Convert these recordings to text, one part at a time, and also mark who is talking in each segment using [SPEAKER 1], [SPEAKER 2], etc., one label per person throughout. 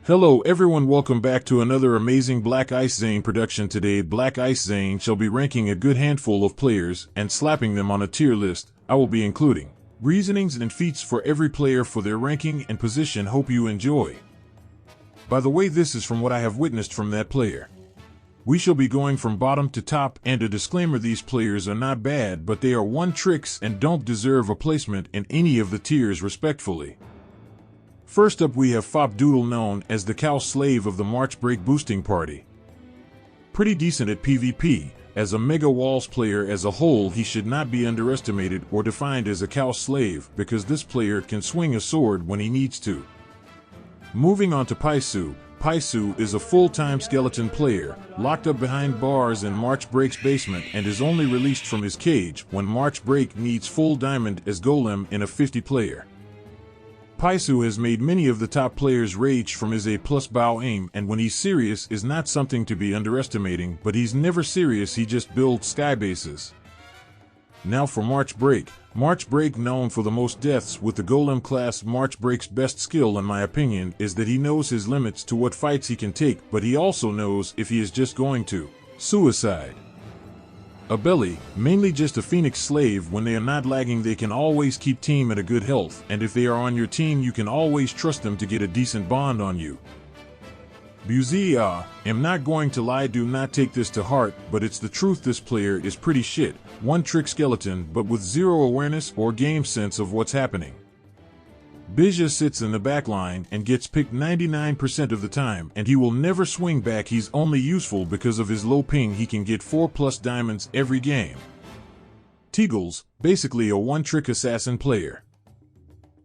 [SPEAKER 1] Hello everyone, welcome back to another amazing Black Ice Zane production. Today Black Ice Zane shall be ranking a good handful of players and slapping them on a tier list. I will be including reasonings and feats for every player for their ranking and position. Hope you enjoy. By the way, this is from what I have witnessed from that player. We shall be going from bottom to top, and a disclaimer: these players are not bad, but they are one tricks and don't deserve a placement in any of the tiers, respectfully. First up we have Fop Doodle, known as the cow slave of the March Break boosting party. Pretty decent at PvP. As a Mega Walls player as a whole, he should not be underestimated or defined as a cow slave, because this player can swing a sword when he needs to. Moving on to Paisu. Paisu is a full-time skeleton player, locked up behind bars in March Break's basement, and is only released from his cage when March Break needs full diamond as golem in a 50-player. Paisu has made many of the top players rage from his A+ bow aim, and when he's serious is not something to be underestimating, but he's never serious, he just builds sky bases. Now for March Break. March Break, known for the most deaths with the golem class. March Break's best skill, in my opinion, is that he knows his limits to what fights he can take, but he also knows if he is just going to suicide. A belly, mainly just a phoenix slave. When they are not lagging, they can always keep team at a good health, and if they are on your team you can always trust them to get a decent bond on you. Buzia, am not going to lie, do not take this to heart, but it's the truth. This player is pretty shit. One trick skeleton, but with zero awareness or game sense of what's happening. Bija sits in the back line and gets picked 99% of the time, and he will never swing back. He's only useful because of his low ping. He can get 4+ diamonds every game. Teagles, basically a one-trick assassin player.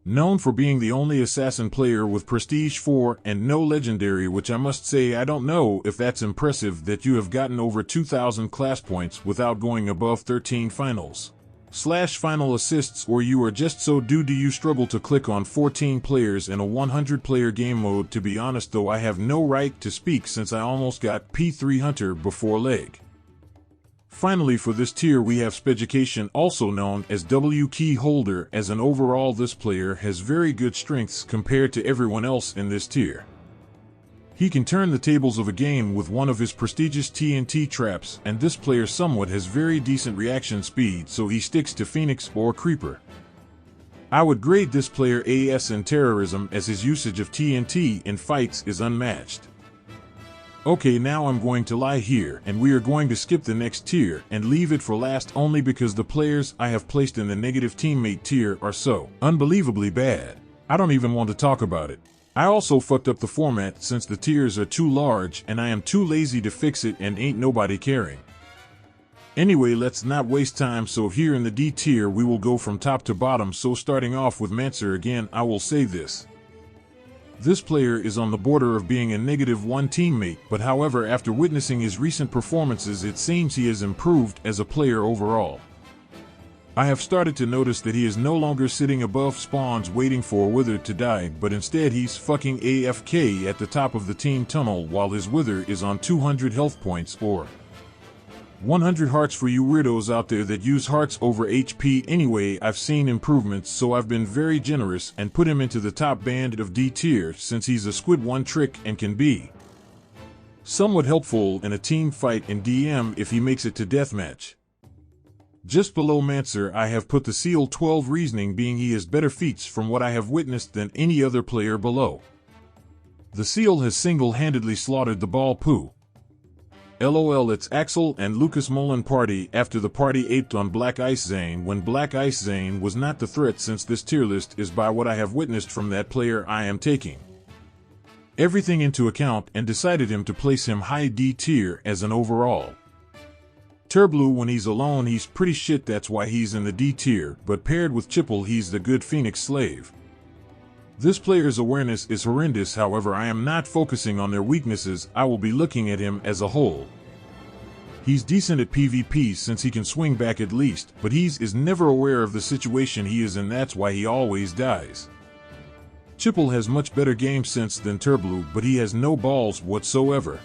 [SPEAKER 1] Known for being the only assassin player with Prestige 4 and no legendary, which I must say I don't know if that's impressive that you have gotten over 2,000 class points without going above 13 finals. /final assists, or you are just so do you struggle to click on 14 players in a 100-player game mode. To be honest though, I have no right to speak since I almost got P3 Hunter before leg. Finally, for this tier we have Speducation, also known as W Key Holder. As an overall, this player has very good strengths compared to everyone else in this tier. He can turn the tables of a game with one of his prestigious TNT traps, and this player somewhat has very decent reaction speed, so he sticks to Phoenix or Creeper. I would grade this player AS in terrorism, as his usage of TNT in fights is unmatched. Okay, now I'm going to lie here, and we are going to skip the next tier and leave it for last, only because the players I have placed in the negative teammate tier are so unbelievably bad. I don't even want to talk about it. I also fucked up the format since the tiers are too large and I am too lazy to fix it, and ain't nobody caring. Anyway, let's not waste time, so here in the D tier we will go from top to bottom. So starting off with Mancer, again I will say this. This player is on the border of being a -1 teammate, but however, after witnessing his recent performances it seems he has improved as a player overall. I have started to notice that he is no longer sitting above spawns waiting for a wither to die, but instead he's fucking AFK at the top of the team tunnel while his wither is on 200 health points or 100 hearts for you weirdos out there that use hearts over HP. Anyway, I've seen improvements, so I've been very generous and put him into the top band of D tier, since he's a squid one trick and can be somewhat helpful in a team fight in DM if he makes it to deathmatch. Just below Mancer I have put the Seal 12, reasoning being he has better feats from what I have witnessed than any other player below. The Seal has single-handedly slaughtered the ball poo. LOL, it's Axel and Lucas Mullen party after the party aped on Black Ice Zane when Black Ice Zane was not the threat, since this tier list is by what I have witnessed from that player. I am taking everything into account and decided him to place him high D tier as an overall. Turblue, when he's alone he's pretty shit, that's why he's in the D tier, but paired with Chipple he's the good Phoenix slave. This player's awareness is horrendous, however I am not focusing on their weaknesses, I will be looking at him as a whole. He's decent at PvP since he can swing back at least, but is never aware of the situation he is in, that's why he always dies. Chipple has much better game sense than Turblue, but he has no balls whatsoever.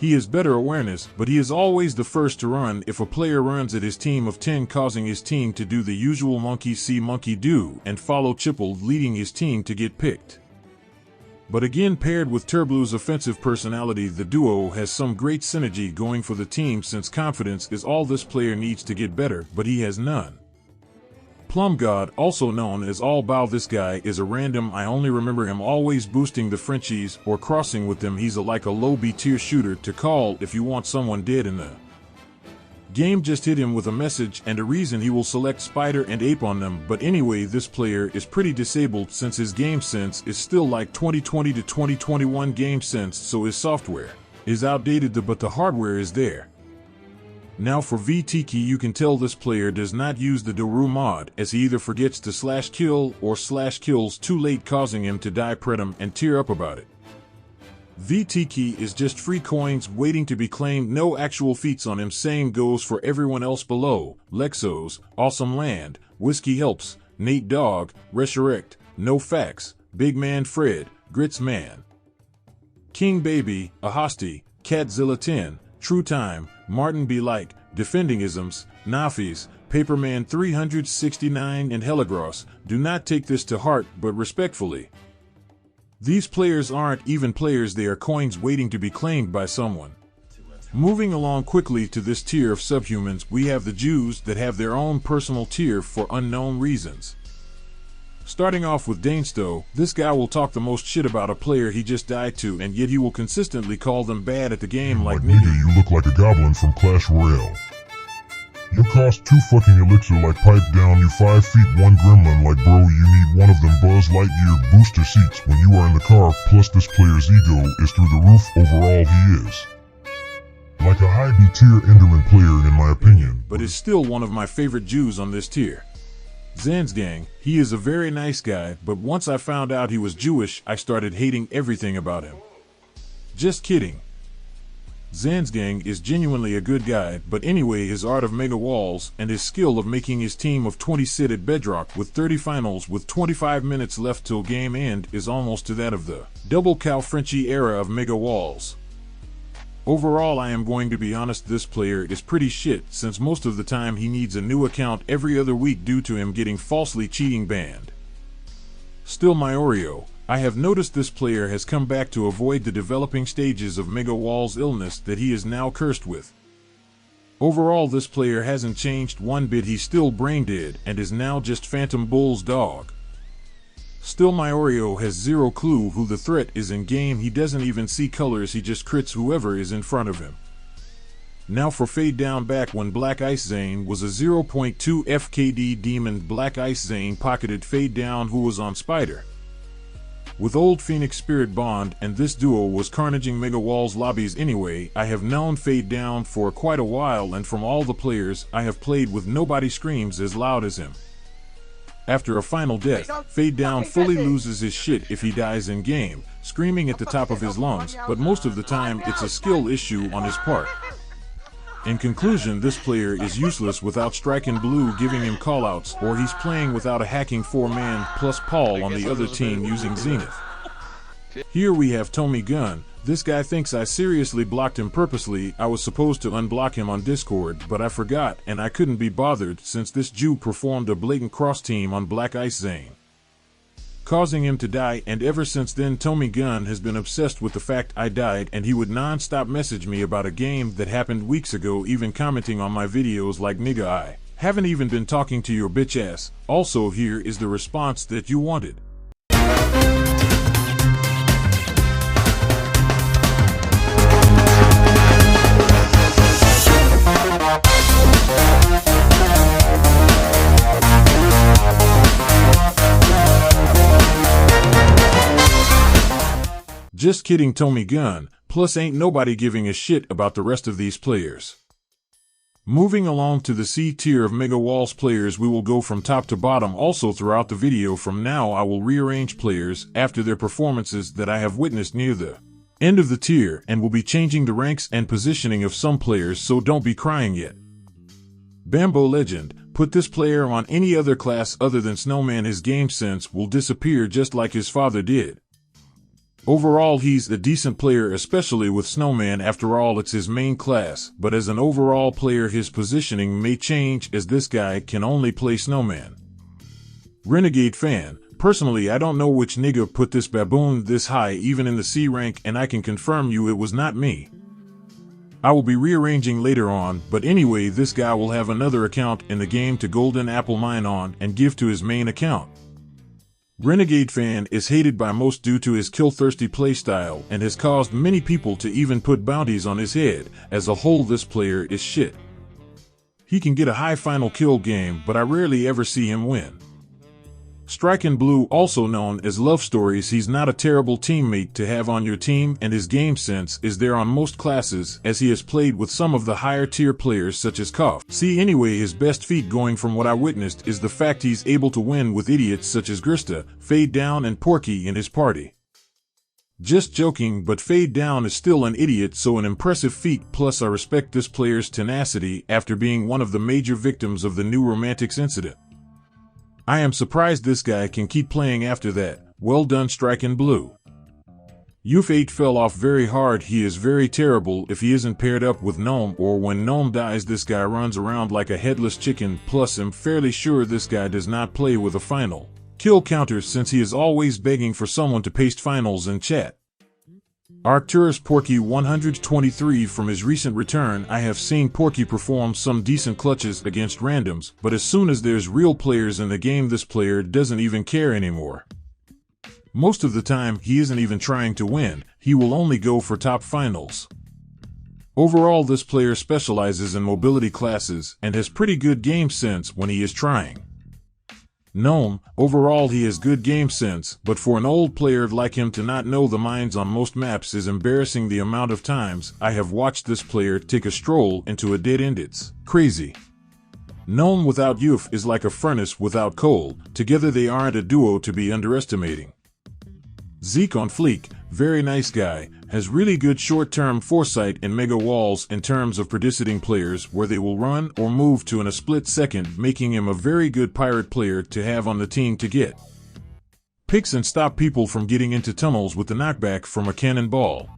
[SPEAKER 1] He has better awareness, but he is always the first to run if a player runs at his team of 10, causing his team to do the usual monkey see monkey do and follow Chipple, leading his team to get picked. But again, paired with Turblue's offensive personality, the duo has some great synergy going for the team, since confidence is all this player needs to get better, but he has none. Plum God, also known as All Bow, this guy is a random. I only remember him always boosting the Frenchies or crossing with them. He's like a low B tier shooter to call if you want someone dead in the game. Just hit him with a message and a reason, he will select Spider and Ape on them. But anyway, this player is pretty disabled since his game sense is still like 2020 to 2021 game sense, so his software is outdated, but the hardware is there. Now for VTK, you can tell this player does not use the Doru mod, as he either forgets to /kill or /kills too late, causing him to die pretum and tear up about it. VTK is just free coins waiting to be claimed, no actual feats on him. Same goes for everyone else below: Lexos, Awesome Land, Whiskey Helps, Nate Dogg, Resurrect, No Facts, Big Man Fred, Grits Man, King Baby, Ahasti, Catzilla 10, True Time, Martin Be Like, Defendingisms, Nafis, Paperman 369 and Helagross. Do not take this to heart, but respectfully, these players aren't even players, they are coins waiting to be claimed by someone. Moving along quickly to this tier of subhumans, we have the Jews that have their own personal tier for unknown reasons. Starting off with Danestow, this guy will talk the most shit about a player he just died to, and yet he will consistently call them bad at the game like
[SPEAKER 2] nigga, you look like a goblin from Clash Royale. You cost 2 fucking elixir like pipe down, you 5 feet 1 gremlin like bro, you need one of them Buzz Lightyear booster seats when you are in the car, plus this player's ego is through the roof. Overall he is like a high B tier Enderman player in my opinion,
[SPEAKER 1] but is still one of my favorite Jews on this tier. Zanzgang, he is a very nice guy, but once I found out he was Jewish, I started hating everything about him. Just kidding. Zanzgang is genuinely a good guy, but anyway, his art of mega walls and his skill of making his team of 20 sit at Bedrock with 30 finals with 25 minutes left till game end is almost to that of the double cow Frenchie era of mega walls. Overall, I am going to be honest, this player is pretty shit, since most of the time he needs a new account every other week due to him getting falsely cheating banned. Still, my Oreo, I have noticed this player has come back to avoid the developing stages of Mega Wall's illness that he is now cursed with. Overall, this player hasn't changed one bit, he's still brain dead and is now just Phantom Bull's dog. Still, my Oreo has zero clue who the threat is in game, he doesn't even see colors, he just crits whoever is in front of him. Now for Fade Down, back when Black Ice Zane was a 0.2 FKD demon, Black Ice Zane pocketed Fade Down who was on Spider with Old Phoenix Spirit Bond, and this duo was carnaging Mega Wall's lobbies anyway. I have known Fade Down for quite a while, and from all the players I have played with, nobody screams as loud as him. After a final death, Fade Down fully loses his shit if he dies in game, screaming at the top of his lungs, but most of the time it's a skill issue on his part. In conclusion, this player is useless without Striking Blue giving him callouts, or he's playing without a hacking 4-man plus Paul on the other team using Zenith. Here we have Tommy Gunn. This guy thinks I seriously blocked him purposely. I was supposed to unblock him on Discord, but I forgot and I couldn't be bothered since this Jew performed a blatant cross team on Black Ice Zane, causing him to die, and ever since then Tommy Gunn has been obsessed with the fact I died, and he would non-stop message me about a game that happened weeks ago, even commenting on my videos like, nigga, I haven't even been talking to your bitch ass. Also, here is the response that you wanted. Just kidding, Tommy Gunn, plus ain't nobody giving a shit about the rest of these players. Moving along to the C tier of Mega Walls players, we will go from top to bottom. Also throughout the video from now I will rearrange players after their performances that I have witnessed near the end of the tier, and will be changing the ranks and positioning of some players, so don't be crying yet. Bambo Legend, put this player on any other class other than Snowman, his game sense will disappear just like his father did. Overall, he's a decent player, especially with Snowman, after all it's his main class, but as an overall player his positioning may change as this guy can only play Snowman. Renegade Fan, personally I don't know which nigga put this baboon this high even in the C rank, and I can confirm you it was not me. I will be rearranging later on, but anyway, this guy will have another account in the game to golden apple mine on and give to his main account. Renegade Fan is hated by most due to his kill-thirsty playstyle and has caused many people to even put bounties on his head. As a whole, this player is shit. He can get a high final kill game, but I rarely ever see him win. Strikin' Blue, also known as Love Stories, he's not a terrible teammate to have on your team, and his game sense is there on most classes, as he has played with some of the higher tier players such as Koff. See, anyway, his best feat going from what I witnessed is the fact he's able to win with idiots such as Grista, Fade Down, and Porky in his party. Just joking, but Fade Down is still an idiot, so an impressive feat. Plus I respect this player's tenacity after being one of the major victims of the New Romantics incident. I am surprised this guy can keep playing after that. Well done, Strikin' Blue. Youth8 fell off very hard. He is very terrible if he isn't paired up with Gnome, or when Gnome dies this guy runs around like a headless chicken. Plus I'm fairly sure this guy does not play with a final kill counter, since he is always begging for someone to paste finals in chat. Arcturus Porky 123. From his recent return, I have seen Porky perform some decent clutches against randoms, but as soon as there's real players in the game, this player doesn't even care anymore. Most of the time, he isn't even trying to win, he will only go for top finals. Overall, this player specializes in mobility classes and has pretty good game sense when he is trying. Gnome, overall he has good game sense, but for an old player like him to not know the mines on most maps is embarrassing. The amount of times I have watched this player take a stroll into a dead end, it's crazy. Gnome without youth is like a furnace without coal. Together they aren't a duo to be underestimating. Zeke on Fleek, very nice guy, has really good short-term foresight in mega walls in terms of predicting players where they will run or move to in a split second, making him a very good pirate player to have on the team to get picks and stop people from getting into tunnels with the knockback from a cannonball.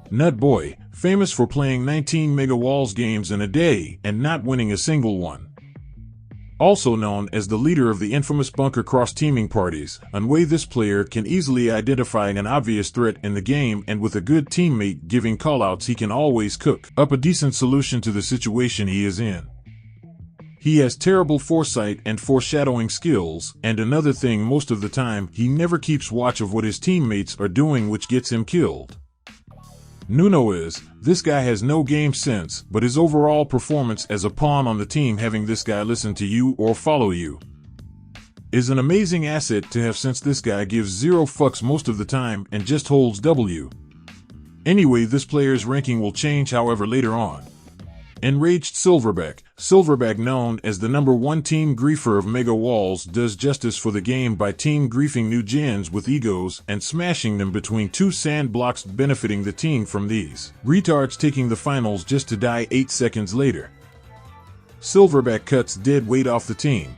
[SPEAKER 1] Nut Boy, famous for playing 19 mega walls games in a day and not winning a single one. Also known as the leader of the infamous bunker cross-teaming parties, Unway, this player can easily identify an obvious threat in the game, and with a good teammate giving callouts he can always cook up a decent solution to the situation he is in. He has terrible foresight and foreshadowing skills, and another thing, most of the time he never keeps watch of what his teammates are doing, which gets him killed. Nuno is, this guy has no game sense, but his overall performance as a pawn on the team, having this guy listen to you or follow you, is an amazing asset to have, since this guy gives zero fucks most of the time and just holds W. Anyway, this player's ranking will change however later on. Enraged Silverback. Silverback, known as the #1 team griefer of Mega Walls, does justice for the game by team griefing new gens with egos and smashing them between two sand blocks, benefiting the team from these retards taking the finals just to die 8 seconds later. Silverback cuts dead weight off the team.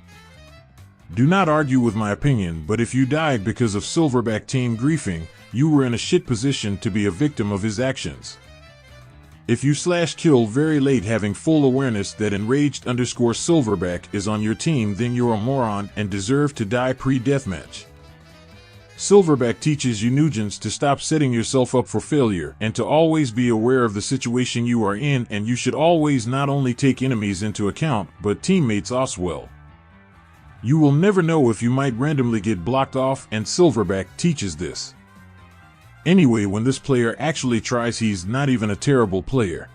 [SPEAKER 1] Do not argue with my opinion, but if you died because of Silverback team griefing, you were in a shit position to be a victim of his actions. If you /kill very late having full awareness that Enraged_Silverback is on your team, then you're a moron and deserve to die pre-deathmatch. Silverback teaches you newgens to stop setting yourself up for failure and to always be aware of the situation you are in, and you should always not only take enemies into account, but teammates as well. You will never know if you might randomly get blocked off, and Silverback teaches this. Anyway, when this player actually tries, he's not even a terrible player.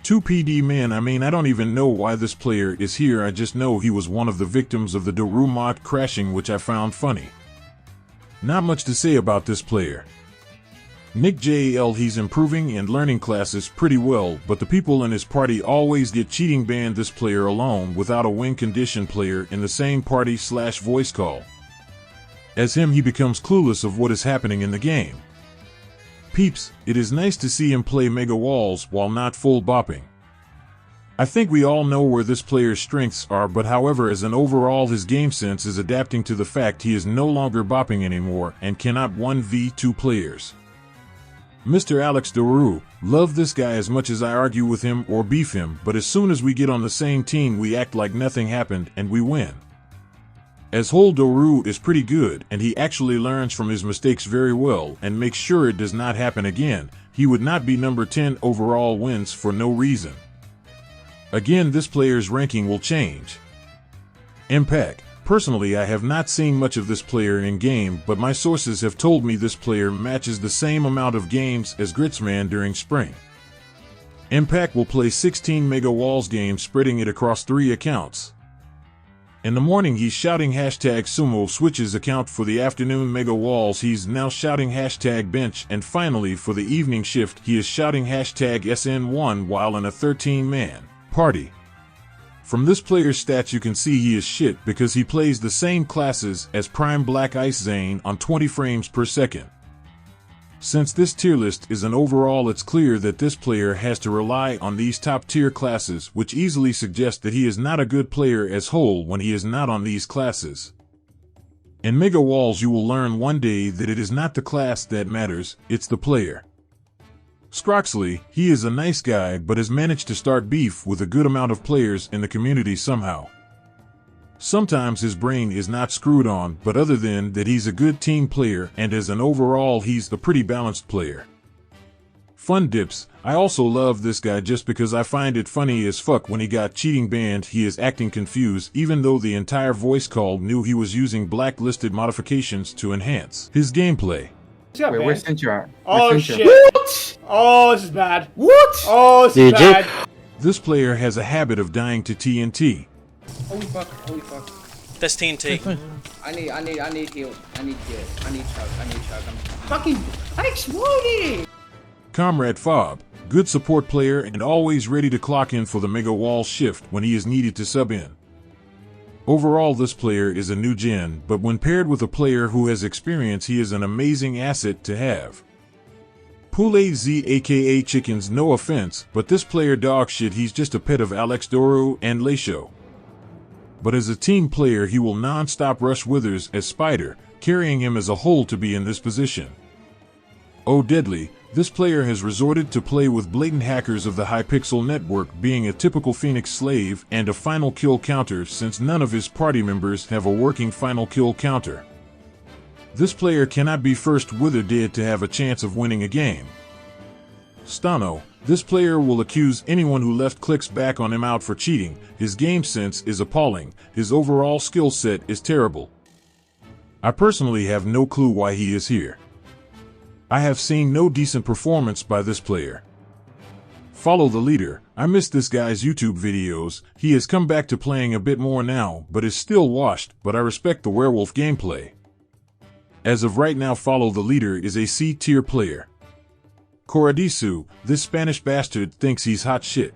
[SPEAKER 1] 2PD man, I don't even know why this player is here, I just know he was one of the victims of the Daru mod crashing, which I found funny. Not much to say about this player. Nick JL, he's improving and learning classes pretty well, but the people in his party always get cheating banned this player alone without a win condition player in the same party /voice call. As him, he becomes clueless of what is happening in the game. Peeps, it is nice to see him play Mega Walls while not full bopping. I think we all know where this player's strengths are, but however, as an overall, his game sense is adapting to the fact he is no longer bopping anymore and cannot 1v2 players. Mr. Alex Daru, love this guy as much as I argue with him or beef him, but as soon as we get on the same team we act like nothing happened and we win. As Holdoru is pretty good and he actually learns from his mistakes very well and makes sure it does not happen again, he would not be number 10 overall wins for no reason. Again, this player's ranking will change. Impact. Personally, I have not seen much of this player in game, but my sources have told me this player matches the same amount of games as Gritzman during spring. Impact will play 16 Mega Walls games, spreading it across 3 accounts. In the morning he's shouting hashtag Sumo switches account. For the afternoon Mega Walls he's now shouting hashtag bench, and finally for the evening shift he is shouting hashtag SN1 while in a 13-man party. From this player's stats you can see he is shit because he plays the same classes as Prime Black Ice Zane on 20 frames per second. Since this tier list is an overall, it's clear that this player has to rely on these top tier classes, which easily suggests that he is not a good player as whole when he is not on these classes. In Mega Walls you will learn one day that it is not the class that matters, it's the player. Scroxley, he is a nice guy but has managed to start beef with a good amount of players in the community somehow. Sometimes his brain is not screwed on, but other than that he's a good team player, and as an overall he's a pretty balanced player. Fun Dips, I also love this guy just because I find it funny as fuck when he got cheating banned. He is acting confused even though the entire voice call knew he was using blacklisted modifications to enhance his gameplay.
[SPEAKER 3] Wait, where's Central?
[SPEAKER 4] Oh shit! What? Oh, this is bad. What? Oh, this is bad.
[SPEAKER 1] This player has a habit of dying to TNT.
[SPEAKER 3] Holy fuck, holy fuck.
[SPEAKER 5] That's TNT.
[SPEAKER 3] I need heal. I need chug. I exploded!
[SPEAKER 1] Comrade Fob, good support player and always ready to clock in for the Mega Wall shift when he is needed to sub in. Overall, this player is a new gen, but when paired with a player who has experience, he is an amazing asset to have. Pool Z aka Chickens, no offense, but this player dog shit. He's just a pet of Alex Doru and Leisho. But as a team player he will non-stop rush Withers as Spider, carrying him as a whole to be in this position. Oh deadly, this player has resorted to play with blatant hackers of the Hypixel network, being a typical Phoenix slave and a final kill counter since none of his party members have a working final kill counter. This player cannot be first Wither dead to have a chance of winning a game. Stano, this player will accuse anyone who left clicks back on him out for cheating. His game sense is appalling, his overall skill set is terrible. I personally have no clue why he is here. I have seen no decent performance by this player. Follow the leader. I missed this guy's YouTube videos. He has come back to playing a bit more now, but is still washed, but I respect the werewolf gameplay. As of right now, Follow the leader is a C tier player. Coradisu, this Spanish bastard thinks he's hot shit.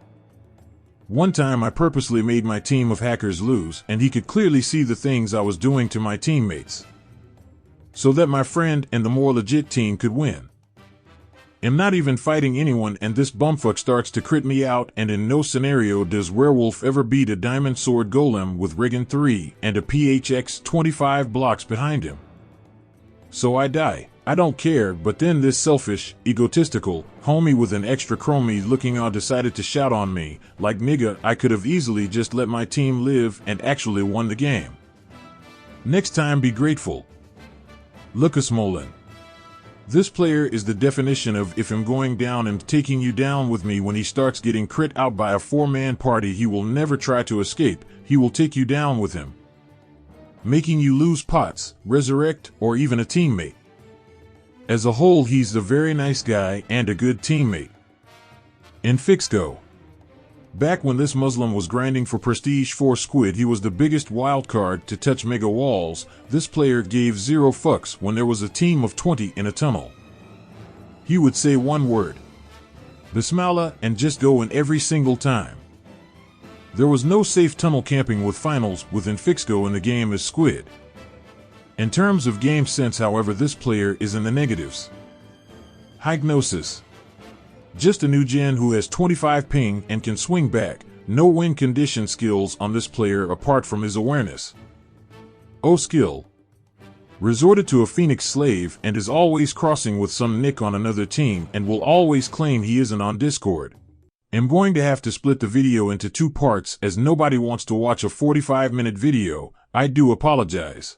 [SPEAKER 1] One time I purposely made my team of hackers lose, and he could clearly see the things I was doing to my teammates, so that my friend and the more legit team could win. I'm not even fighting anyone and this bumfuck starts to crit me out, and in no scenario does Werewolf ever beat a Diamond Sword Golem with Riggin 3 and a PHX 25 blocks behind him. So I die. I don't care, but then this selfish, egotistical, homie with an extra chromie looking on decided to shout on me, like nigga, I could have easily just let my team live and actually won the game. Next time be grateful. Lucas Molin. This player is the definition of if I'm going down and taking you down with me. When he starts getting crit out by a 4-man party he will never try to escape, he will take you down with him, making you lose pots, resurrect, or even a teammate. As a whole he's a very nice guy and a good teammate. In Fixco. Back when this Muslim was grinding for Prestige 4 Squid, he was the biggest wildcard to touch Mega Walls. This player gave zero fucks when there was a team of 20 in a tunnel. He would say one word, Bismillah, and just go in every single time. There was no safe tunnel camping with finals within Fixco in the game as Squid. In terms of game sense, however, this player is in the negatives. Hypnosis. Just a new gen who has 25 ping and can swing back. No win condition skills on this player apart from his awareness. O skill. Resorted to a Phoenix slave and is always crossing with some nick on another team and will always claim he isn't on Discord. I'm going to have to split the video into 2 parts as nobody wants to watch a 45-minute video. I do apologize.